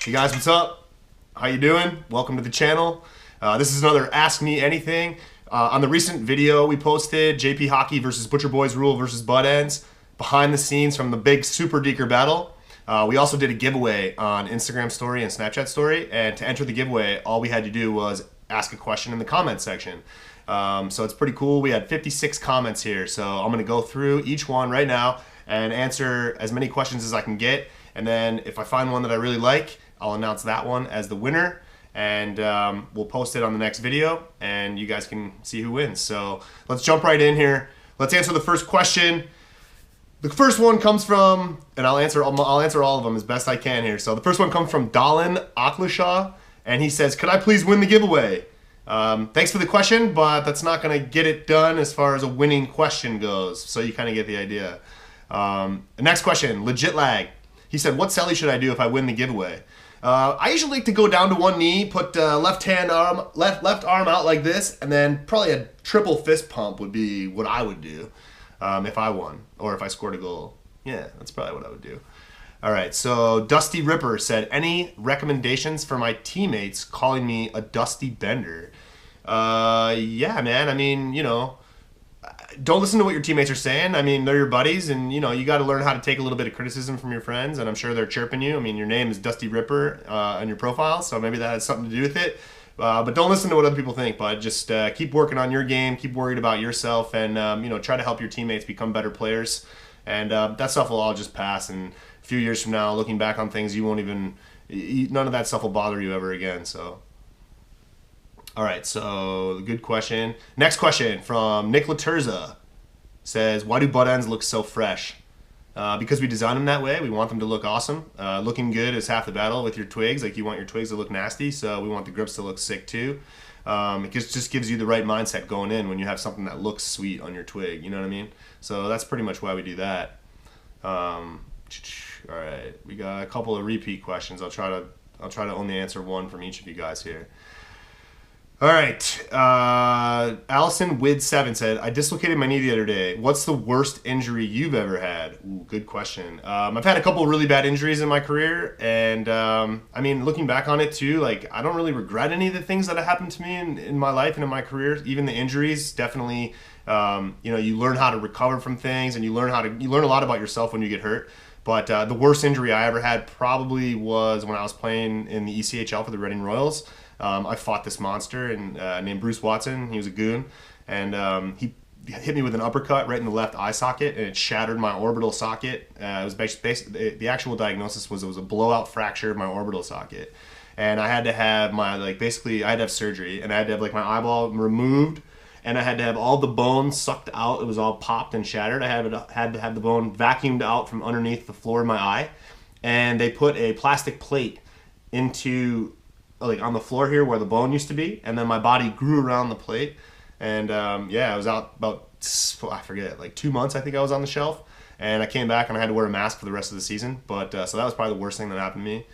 Hey guys, what's up? How you doing? Welcome to the channel. This is another Ask Me Anything. On the recent video we posted, JP Hockey versus Butcher Boys Rule versus Buttendz, behind the scenes from the big Super Deeker battle. We also did a giveaway on Instagram story and Snapchat story, and to enter the giveaway, all we had to do was ask a question in the comments section. So it's pretty cool. We had 56 comments here, so I'm gonna go through each one right now and answer as many questions as I can get, and then if I find one that I really like, I'll announce that one as the winner, and we'll post it on the next video, and you guys can see who wins. So let's jump right in here. Let's answer the first question. The first one comes from, and I'll answer all of them as best I can here. So the first one comes from Dalan Aklashaw, and he says, "Could I please win the giveaway?" Thanks for the question, but that's not going to get it done as far as a winning question goes. So you kind of get the idea. Next question, Legit Lag. He said, "What celly should I do if I win the giveaway?" I usually like to go down to one knee, put left arm out like this, and then probably a triple fist pump would be what I would do if I won or if I scored a goal. Yeah, that's probably what I would do. All right, so Dusty Ripper said, "Any recommendations for my teammates calling me a Dusty Bender?" Yeah, man. I mean, you know, don't listen to what your teammates are saying. I mean, they're your buddies, and you know, you got to learn how to take a little bit of criticism from your friends, and I'm sure they're chirping you. I mean, your name is Dusty Ripper on your profile, so maybe that has something to do with it. But don't listen to what other people think, bud. Just keep working on your game, keep worried about yourself, and you know, try to help your teammates become better players. And that stuff will all just pass, and a few years from now, looking back on things, you won't even, none of that stuff will bother you ever again, so. All right, so good question. Next question from Nick Laterza says, "Why do Buttendz look so fresh?" Because we design them that way. We want them to look awesome. Looking good is half the battle with your twigs. Like, you want your twigs to look nasty, so we want the grips to look sick too. It just gives you the right mindset going in when you have something that looks sweet on your twig. You know what I mean? So that's pretty much why we do that. All right, we got a couple of repeat questions. I'll try to only answer one from each of you guys here. All right, Allison Wid7 said, "I dislocated my knee the other day. What's the worst injury you've ever had?" Ooh, good question. I've had a couple of really bad injuries in my career, and I mean, looking back on it too, like, I don't really regret any of the things that have happened to me in my life and in my career. Even the injuries, definitely, you know, you learn how to recover from things, and you learn a lot about yourself when you get hurt. But the worst injury I ever had probably was when I was playing in the ECHL for the Reading Royals. I fought this monster named Bruce Watson. He was a goon, and he hit me with an uppercut right in the left eye socket, and it shattered my orbital socket. It was basically, the actual diagnosis was it was a blowout fracture of my orbital socket, and I had to have I had to have surgery, and I had to have like my eyeball removed, and I had to have all the bone sucked out. It was all popped and shattered. I had to have the bone vacuumed out from underneath the floor of my eye, and they put a plastic plate into, like, on the floor here where the bone used to be, and then my body grew around the plate, and yeah, I was out about, I forget, like 2 months I think I was on the shelf, and I came back and I had to wear a mask for the rest of the season. But so that was probably the worst thing that happened to me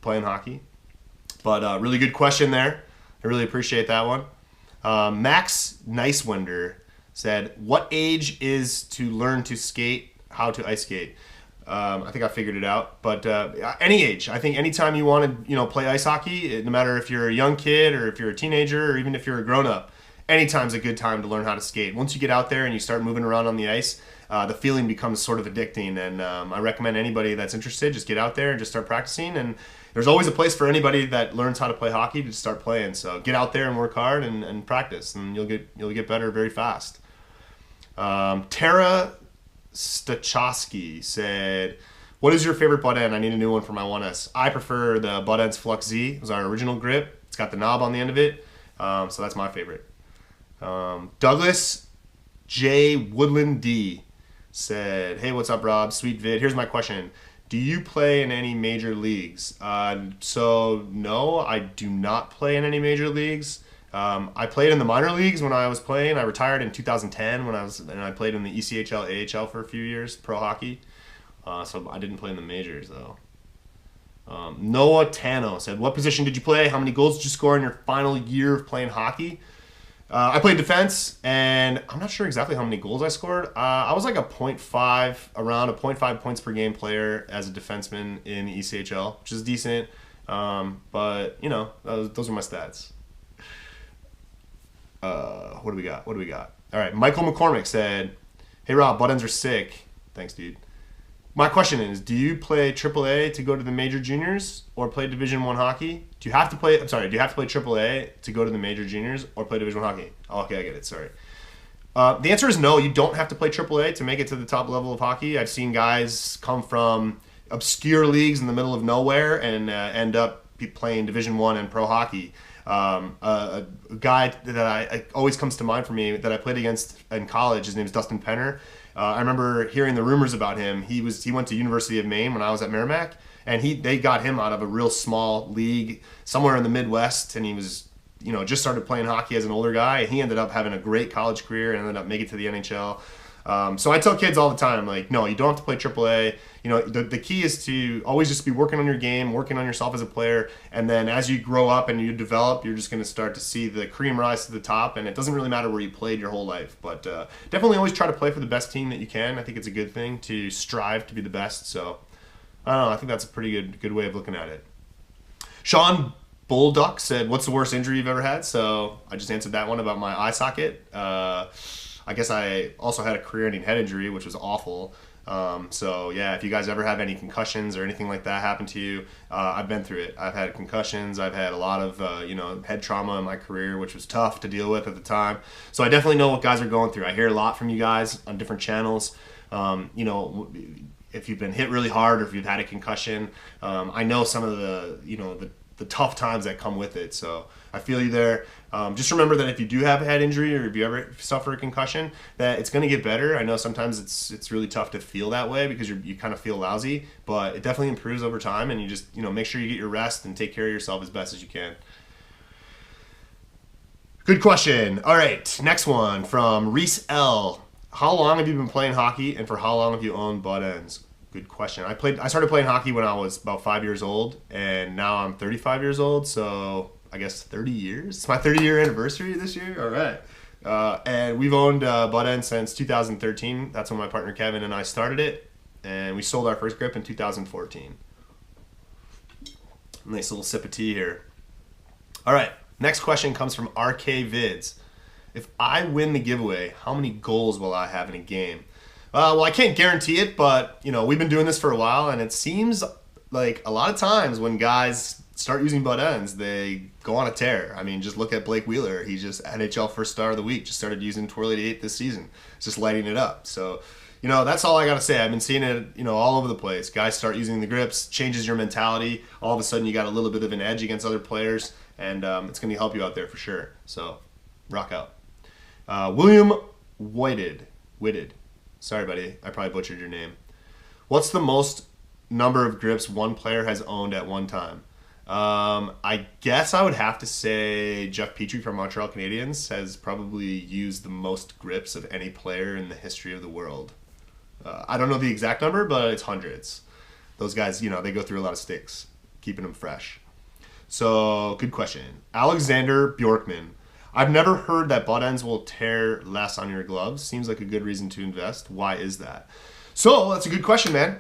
playing hockey. But really good question there. I really appreciate that one. Max Nicewinder said, "What age is to learn to skate, how to ice skate?" I think I figured it out, but any age. I think anytime you want to, you know, play ice hockey, no matter if you're a young kid or if you're a teenager or even if you're a grown-up, anytime's a good time to learn how to skate. Once you get out there and you start moving around on the ice, the feeling becomes sort of addicting, and I recommend anybody that's interested, just get out there and just start practicing, and there's always a place for anybody that learns how to play hockey to start playing. So get out there and work hard and practice, and you'll get better very fast. Tara Stachowski said, "What is your favorite butt end? I need a new one for my 1S. I prefer the Buttendz Flux Z. It was our original grip. It's got the knob on the end of it, so that's my favorite." Douglas J. Woodland D said, "Hey, what's up, Rob? Sweet vid. Here's my question. Do you play in any major leagues?" So no, I do not play in any major leagues. I played in the minor leagues when I was playing. I retired in 2010 and I played in the ECHL, AHL for a few years, pro hockey. So I didn't play in the majors though. Noah Tano said, "What position did you play? How many goals did you score in your final year of playing hockey?" I played defense, and I'm not sure exactly how many goals I scored. I was like around a 0.5 points per game player as a defenseman in the ECHL, which is decent. But you know, those are my stats. What do we got? What do we got? All right, Michael McCormick said, "Hey Rob, Buttendz are sick." Thanks, dude. My question is, do you play AAA to go to the major juniors or play Division I hockey? Do you have to play AAA to go to the major juniors or play Division I hockey? Oh, okay, I get it. Sorry. The answer is no. You don't have to play AAA to make it to the top level of hockey. I've seen guys come from obscure leagues in the middle of nowhere and end up playing Division I and pro hockey. A guy that I always comes to mind for me that I played against in college, his name's Dustin Penner. I remember hearing the rumors about him. He went to University of Maine when I was at Merrimack, and they got him out of a real small league somewhere in the Midwest, and he was, just started playing hockey as an older guy, and he ended up having a great college career and ended up making it to the NHL. So I tell kids all the time, like, no, you don't have to play AAA. The key is to always just be working on your game, working on yourself as a player, and then as you grow up and you develop, you're just going to start to see the cream rise to the top, and it doesn't really matter where you played your whole life. But definitely always try to play for the best team that you can. I think it's a good thing to strive to be the best. So I don't know. I think that's a pretty good way of looking at it. Sean Bullduck said, "What's the worst injury you've ever had?" So I just answered that one about my eye socket. I guess I also had a career-ending head injury, which was awful. So yeah, if you guys ever have any concussions or anything like that happen to you, I've been through it. I've had concussions. I've had a lot of head trauma in my career, which was tough to deal with at the time. So I definitely know what guys are going through. I hear a lot from you guys on different channels. If you've been hit really hard or if you've had a concussion, I know some of the tough times that come with it. So I feel you there. Just remember that if you do have a head injury or if you ever suffer a concussion, that it's going to get better. I know sometimes it's really tough to feel that way because you kind of feel lousy, but it definitely improves over time, and you just make sure you get your rest and take care of yourself as best as you can. Good question. All right, next one from Reese L. How long have you been playing hockey, and for how long have you owned Buttendz? Good question. I started playing hockey when I was about 5 years old, and now I'm 35 years old, so I guess 30 years. It's my 30-year anniversary this year. All right. And we've owned Buttendz since 2013. That's when my partner Kevin and I started it, and we sold our first grip in 2014. Nice little sip of tea here. All right. Next question comes from RK Vids. If I win the giveaway, how many goals will I have in a game? Well, I can't guarantee it, but we've been doing this for a while, and it seems like a lot of times when guys start using Buttendz, they go on a tear. I mean, just look at Blake Wheeler. He just NHL First Star of the Week. Just started using Twirl 88 this season. It's just lighting it up. So, that's all I got to say. I've been seeing it, all over the place. Guys start using the grips, changes your mentality. All of a sudden, you got a little bit of an edge against other players, and it's going to help you out there for sure. So, rock out. William Witted. Sorry, buddy. I probably butchered your name. What's the most number of grips one player has owned at one time? I guess I would have to say Jeff Petrie from Montreal Canadiens has probably used the most grips of any player in the history of the world. I don't know the exact number, but it's hundreds. Those guys, they go through a lot of sticks, keeping them fresh. So, good question. Alexander Bjorkman. I've never heard that Buttendz will tear less on your gloves. Seems like a good reason to invest. Why is that? So, that's a good question, man.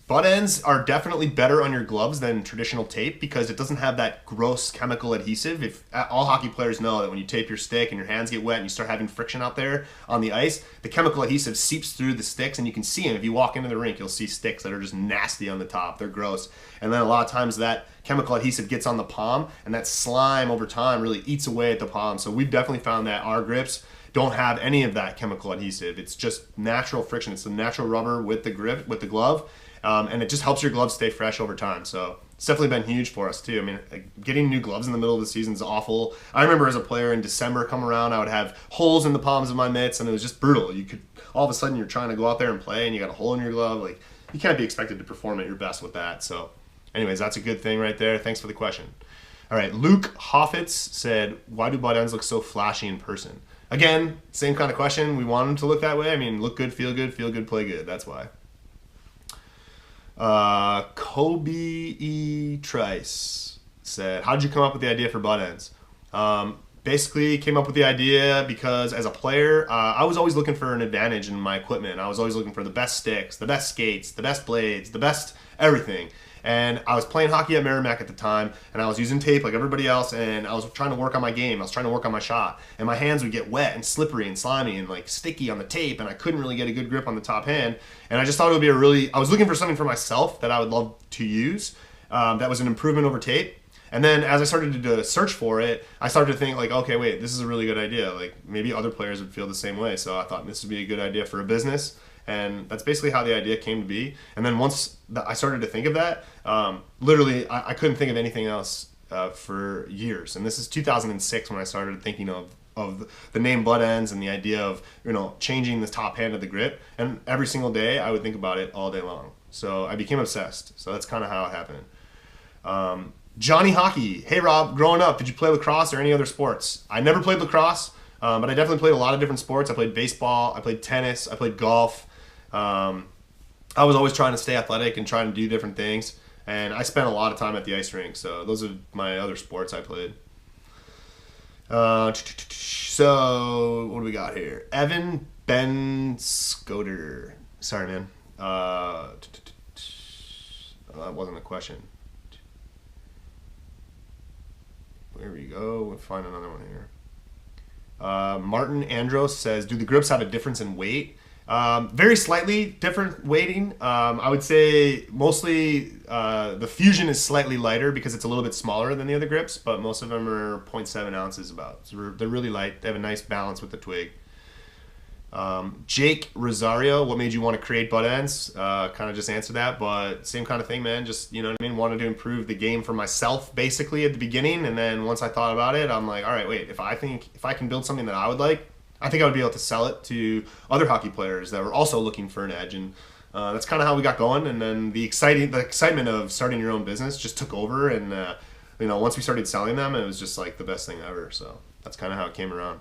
Buttendz are definitely better on your gloves than traditional tape because it doesn't have that gross chemical adhesive. If all hockey players know that when you tape your stick and your hands get wet and you start having friction out there on the ice, the chemical adhesive seeps through the sticks and you can see them. If you walk into the rink, you'll see sticks that are just nasty on the top. They're gross. And then a lot of times that chemical adhesive gets on the palm, and that slime over time really eats away at the palm. So we've definitely found that our grips don't have any of that chemical adhesive. It's just natural friction. It's the natural rubber with the grip, with the glove. And it just helps your gloves stay fresh over time. So it's definitely been huge for us too. I mean, getting new gloves in the middle of the season is awful. I remember as a player in December come around, I would have holes in the palms of my mitts, and it was just brutal. You could, all of a sudden you're trying to go out there and play and you got a hole in your glove. Like, you can't be expected to perform at your best with that. So anyways, that's a good thing right there. Thanks for the question. All right, Luke Hoffitz said, why do Buttendz look so flashy in person? Again, same kind of question. We want them to look that way. I mean, look good, feel good, play good. That's why. Kobe E. Trice said, how did you come up with the idea for Buttendz? Basically came up with the idea because as a player, I was always looking for an advantage in my equipment. I was always looking for the best sticks, the best skates, the best blades, the best everything. And I was playing hockey at Merrimack at the time, and I was using tape like everybody else, and I was trying to work on my game. I was trying to work on my shot, and my hands would get wet and slippery and slimy and like sticky on the tape, and I couldn't really get a good grip on the top hand. And I just thought it would be I was looking for something for myself that I would love to use that was an improvement over tape. And then as I started to search for it, I started to think like, okay, wait, this is a really good idea. Like maybe other players would feel the same way. So I thought this would be a good idea for a business. And that's basically how the idea came to be. And then once I started to think of that, literally I couldn't think of anything else for years. And this is 2006 when I started thinking of the name Buttendz and the idea of, you know, changing the top hand of the grip. And every single day I would think about it all day long. So I became obsessed. So that's kind of how it happened. Johnny Hockey. Hey Rob, growing up, did you play lacrosse or any other sports? I never played lacrosse, but I definitely played a lot of different sports. I played baseball, I played tennis, I played golf. I was always trying to stay athletic and trying to do different things. And I spent a lot of time at the ice rink. So those are my other sports I played. So what do we got here? Evan Ben Scoter. Sorry, man. That wasn't a question. There we go. We'll find another one here. Martin Andros says, do the grips have a difference in weight? Very slightly different weighting. I would say mostly the Fusion is slightly lighter because it's a little bit smaller than the other grips, but most of them are 0.7 ounces about. So they're really light. They have a nice balance with the twig. Jake Rosario, what made you want to create Buttendz? Kind of just answered that, but same kind of thing, man. Just, you know what I mean? Wanted to improve the game for myself basically at the beginning, and then once I thought about it, I'm like, all right, wait, if I can build something that I would like, I think I would be able to sell it to other hockey players that were also looking for an edge, and that's kind of how we got going. And then the excitement of starting your own business just took over, and you know, once we started selling them, it was just like the best thing ever. So that's kind of how it came around.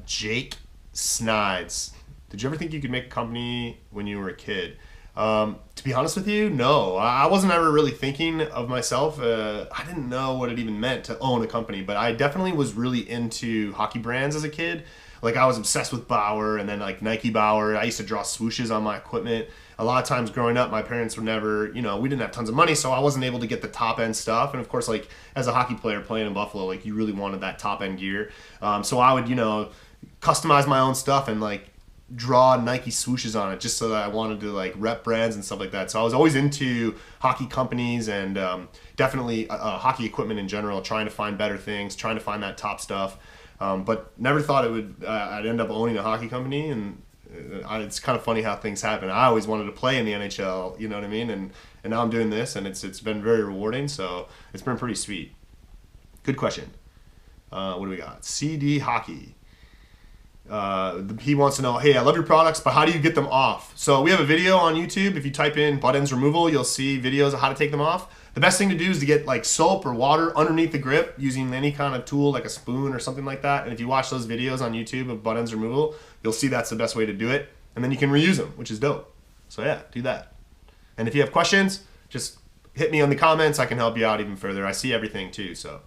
Jake Snides, did you ever think you could make a company when you were a kid? To be honest with you, no. I wasn't ever really thinking of myself. I didn't know what it even meant to own a company, but I definitely was really into hockey brands as a kid. Like I was obsessed with Bauer and then like Nike Bauer. I used to draw swooshes on my equipment. A lot of times growing up, my parents were never, you know, we didn't have tons of money, so I wasn't able to get the top end stuff. And of course, like as a hockey player playing in Buffalo, like you really wanted that top end gear. So I would, you know, customize my own stuff and like draw Nike swooshes on it just so that I wanted to like rep brands and stuff like that. So I was always into hockey companies and definitely hockey equipment in general, trying to find better things, trying to find that top stuff. But never thought I'd end up owning a hockey company. And it's kind of funny how things happen. I always wanted to play in the NHL, you know what I mean? And now I'm doing this, and it's been very rewarding. So it's been pretty sweet. Good question. What do we got? CD Hockey. He wants to know, hey, I love your products, but how do you get them off? So we have a video on YouTube. If you type in Buttendz removal, you'll see videos of how to take them off. The best thing to do is to get like soap or water underneath the grip using any kind of tool like a spoon or something like that. And if you watch those videos on YouTube of Buttendz removal, you'll see that's the best way to do it. And then you can reuse them, which is dope. So yeah, do that. And if you have questions, just hit me on the comments. I can help you out even further. I see everything too, so.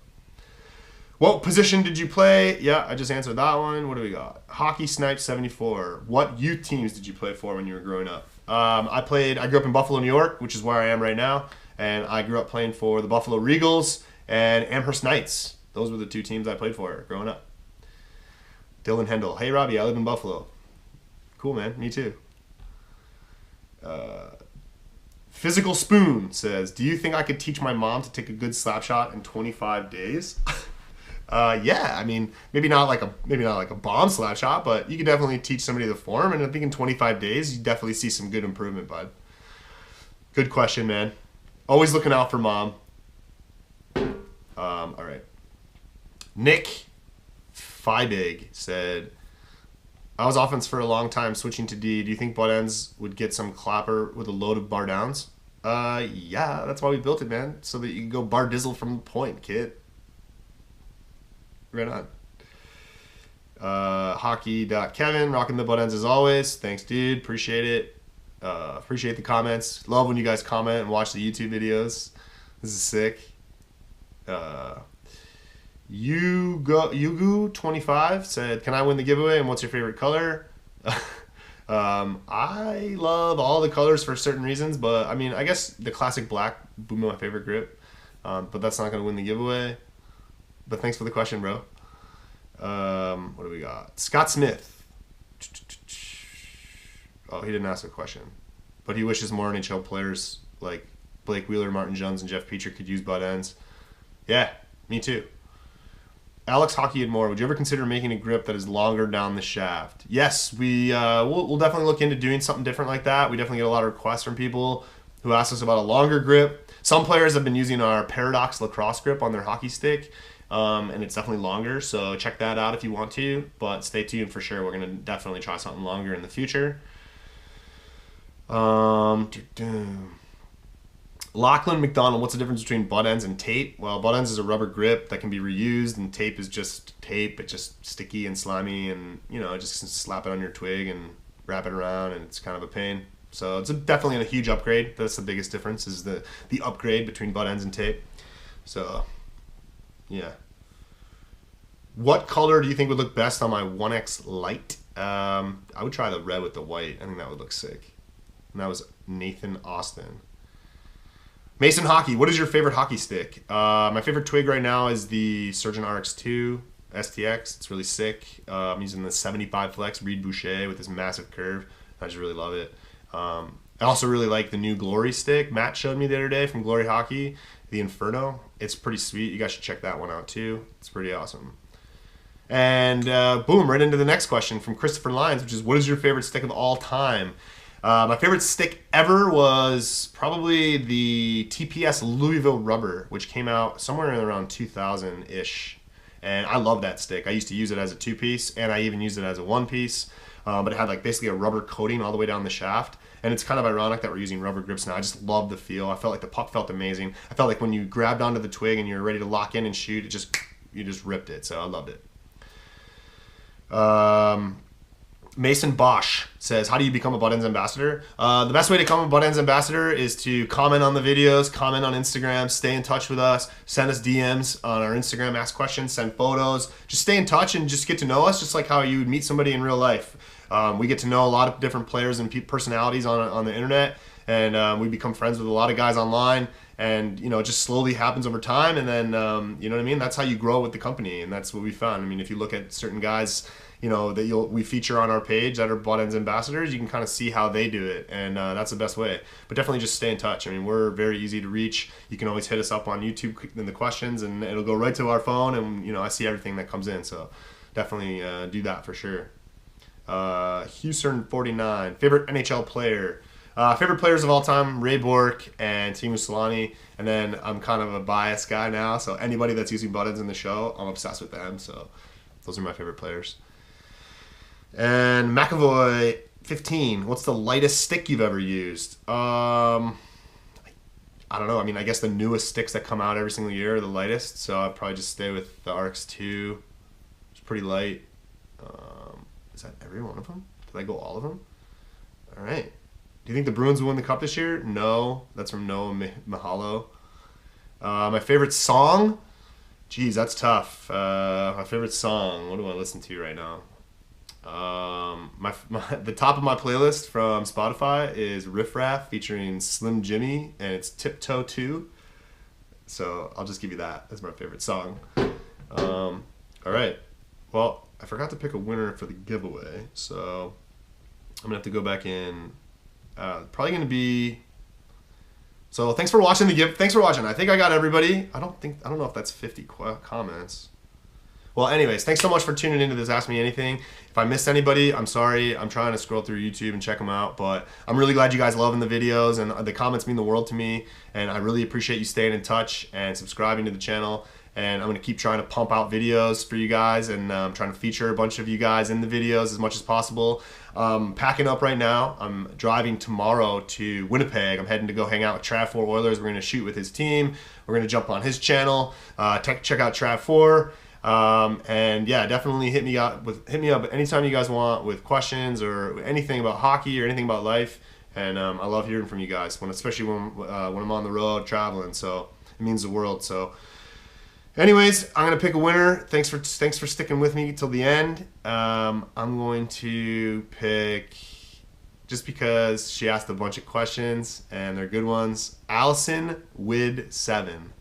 What position did you play? Yeah, I just answered that one. What do we got? Hockey Snipe 74. What youth teams did you play for when you were growing up? I grew up in Buffalo, New York, which is where I am right now. And I grew up playing for the Buffalo Regals and Amherst Knights. Those were the two teams I played for growing up. Dylan Hendel. Hey, Robbie, I live in Buffalo. Cool, man. Me too. Physical Spoon says, do you think I could teach my mom to take a good slap shot in 25 days? Yeah, I mean, maybe not like a bomb slap shot, but you could definitely teach somebody the form, and I think in 25 days you definitely see some good improvement, bud. Good question, man. Always looking out for mom. All right. Nick Feibig said, I was offense for a long time, switching to D. Do you think Buttendz would get some clapper with a load of bar downs? Yeah, that's why we built it, man, so that you can go bar dizzle from the point, kid. Right on. Hockey.Kevin, rocking the Buttendz as always. Thanks, dude. Appreciate it. Appreciate the comments. Love when you guys comment and watch the YouTube videos. This is sick. Yugu25 said, can I win the giveaway and what's your favorite color? I love all the colors for certain reasons, but I mean, I guess the classic black would be my favorite grip. But that's not going to win the giveaway. But thanks for the question, bro. What do we got? Scott Smith. Oh, he didn't ask a question. But he wishes more NHL players like Blake Wheeler, Martin Jones, and Jeff Petrie could use Buttendz. Yeah, me too. Alex Hockey and More. Would you ever consider making a grip that is longer down the shaft? Yes, we'll definitely look into doing something different like that. We definitely get a lot of requests from people who ask us about a longer grip. Some players have been using our Paradox lacrosse grip on their hockey stick, and it's definitely longer. So check that out if you want to. But stay tuned for sure. We're gonna definitely try something longer in the future. Lachlan McDonald, what's the difference between Buttendz and tape? Well, Buttendz is a rubber grip that can be reused, and tape is just tape. It's just sticky and slimy, and just slap it on your twig and wrap it around, and it's kind of a pain. So it's definitely a huge upgrade. That's the biggest difference, is the upgrade between Buttendz and tape. So, yeah. What color do you think would look best on my 1X Lite? I would try the red with the white. I think that would look sick. And that was Nathan Austin. Mason Hockey, what is your favorite hockey stick? My favorite twig right now is the Surgeon RX2 STX. It's really sick. I'm using the 75 Flex Reed Boucher with this massive curve. I just really love it. I also really like the new Glory stick Matt showed me the other day from Glory Hockey, the Inferno. It's pretty sweet. You guys should check that one out too. It's pretty awesome. And boom, right into the next question from Christopher Lyons, which is, what is your favorite stick of all time? My favorite stick ever was probably the TPS Louisville Rubber, which came out somewhere in around 2000-ish. And I love that stick. I used to use it as a 2-piece, and I even used it as a 1-piece. But it had like basically a rubber coating all the way down the shaft. And it's kind of ironic that we're using rubber grips now. I just love the feel. I felt like the puck felt amazing. I felt like when you grabbed onto the twig and you were ready to lock in and shoot, you just ripped it. So I loved it. Mason Bosch says, how do you become a Buttendz ambassador? The best way to become a Buttendz ambassador is to comment on the videos, comment on Instagram, stay in touch with us, send us DMs on our Instagram, ask questions, send photos. Just stay in touch and just get to know us, just like how you would meet somebody in real life. We get to know a lot of different players and personalities on the internet, and we become friends with a lot of guys online. And it just slowly happens over time, and then you know what I mean. That's how you grow with the company, and that's what we found. I mean, if you look at certain guys, that we feature on our page that are Buttendz ambassadors, you can kind of see how they do it, and that's the best way. But definitely just stay in touch. I mean, we're very easy to reach. You can always hit us up on YouTube in the questions, and it'll go right to our phone, and I see everything that comes in. So definitely do that for sure. Houston49, favorite NHL player. Favorite players of all time, Ray Bourque and Teemu Selanne. And then I'm kind of a biased guy now, so anybody that's using Buttendz in the show, I'm obsessed with them. So those are my favorite players. And McAvoy 15, what's the lightest stick you've ever used? I don't know. I mean, I guess the newest sticks that come out every single year are the lightest, so I'd probably just stay with the RX2. It's pretty light. Is that every one of them? Did I go all of them? All right. Do you think the Bruins will win the Cup this year? No. That's from Noah Mahalo. My favorite song? Geez, that's tough. My favorite song. What do I listen to right now? The top of my playlist from Spotify is Riff Raff featuring Slim Jimmy, and it's Tiptoe 2. So I'll just give you that as my favorite song. All right. Well, I forgot to pick a winner for the giveaway, so I'm going to have to go back in. Probably going to be... So thanks for watching the gift. Thanks for watching. I think I got everybody. I don't know if that's 50 comments. Well, anyways, thanks so much for tuning into this Ask Me Anything. If I missed anybody, I'm sorry. I'm trying to scroll through YouTube and check them out, but I'm really glad you guys loving the videos, and the comments mean the world to me, and I really appreciate you staying in touch and subscribing to the channel. And I'm going to keep trying to pump out videos for you guys, and I'm trying to feature a bunch of you guys in the videos as much as possible. Packing up right now. I'm driving tomorrow to Winnipeg. I'm heading to go hang out with Trav4 Oilers. We're going to shoot with his team. We're going to jump on his channel. Check out Trav4. And yeah, definitely hit me up anytime you guys want with questions or anything about hockey or anything about life. And I love hearing from you guys, especially when I'm on the road traveling. So it means the world. So anyways, I'm gonna pick a winner. Thanks for sticking with me till the end. I'm going to pick just because she asked a bunch of questions and they're good ones. Allison Wid 7,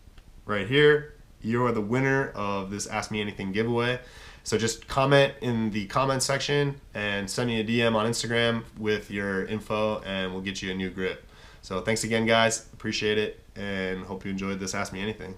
right here. You're the winner of this Ask Me Anything giveaway. So just comment in the comment section and send me a DM on Instagram with your info and we'll get you a new grip. So thanks again, guys. Appreciate it and hope you enjoyed this Ask Me Anything.